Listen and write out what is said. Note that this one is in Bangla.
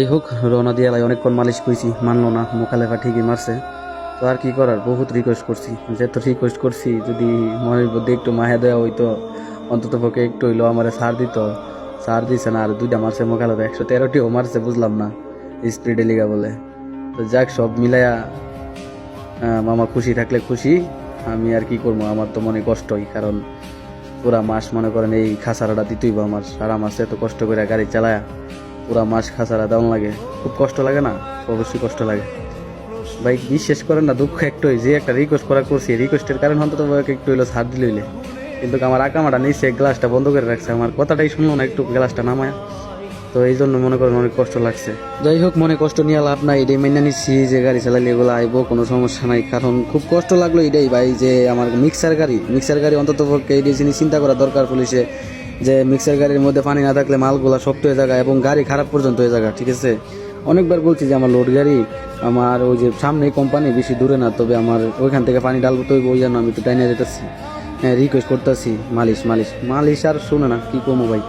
এই হোক, রওনা দিয়ে এলাই অনেকক্ষণ মালিশ করছি, মানলো না, মোকালেফা ঠিকই মারছে। তো আর কি করার, বহুত রিকোয়েস্ট করছি, যেহেতু রিকোয়েস্ট করছি যদি মনের মধ্যে একটু মায়া দেওয়া হইতো, অন্তত পক্ষে একটু হইলো আমার ছাড় দিত। ছাড় দিছে না, আর দুইটা মারছে মোকালেফা, 113টিও মারছে, বুঝলাম না স্পিডে লিগা বলে। তো যাক, সব মিলাইয়া মামা খুশি থাকলে খুশি। আমি আর কি করবো, আমার তো মনে কষ্টই, কারণ পুরা মাস মনে করেন এই খাসারাটা দিতেইব আমার। সারা মাসে এত কষ্ট করে গাড়ি চালায়া পুরা মাস খাসারা দেওয়া লাগে, খুব কষ্ট লাগে না? অবশ্যই কষ্ট লাগে ভাই, বিশ্বাস করেন না, দুঃখ একটুই যে একটা রিকোয়েস্ট করছি, রিকোয়েস্টের কারণ অন্তত একটু হইলো ছাড় দিলে হইলে, কিন্তু আমার আকামাটা নিচে গ্লাসটা বন্ধ করে রাখছে, আমার কথাটাই শুনলো না একটু গ্লাসটা নামায়। তো এই জন্য মনে করেন অনেক কষ্ট লাগছে। যাই হোক, মনে কষ্ট নিয়ে লাভ নাই, এটাই মেনে নিচ্ছি যে গাড়ি চালালে এগুলো আইবো, কোনো সমস্যা নাই। কারণ খুব কষ্ট লাগলো এটাই ভাই, যে আমার মিক্সার গাড়ি অন্তত পক্ষে এই জিনিস চিন্তা করা দরকার পুলিশে, যে মিক্সার গাড়ির মধ্যে পানি না থাকলে মালগুলা শক্ত হয়ে জায়গা এবং গাড়ি খারাপ পর্যন্ত হয়ে জায়গা। ঠিক আছে, অনেকবার বলছি যে আমার লোড গাড়ি, আমার ওই যে সামনে কোম্পানি, বেশি দূরে না, তবে আমার ওইখান থেকে পানি ডালবো, তো ওই জন্য আমি তো টাইনে যেতেছি। হ্যাঁ, রিকোয়েস্ট করতেছি, মালিশ মালিশ মালিশ, আর শুনে না, কি কমো ভাই।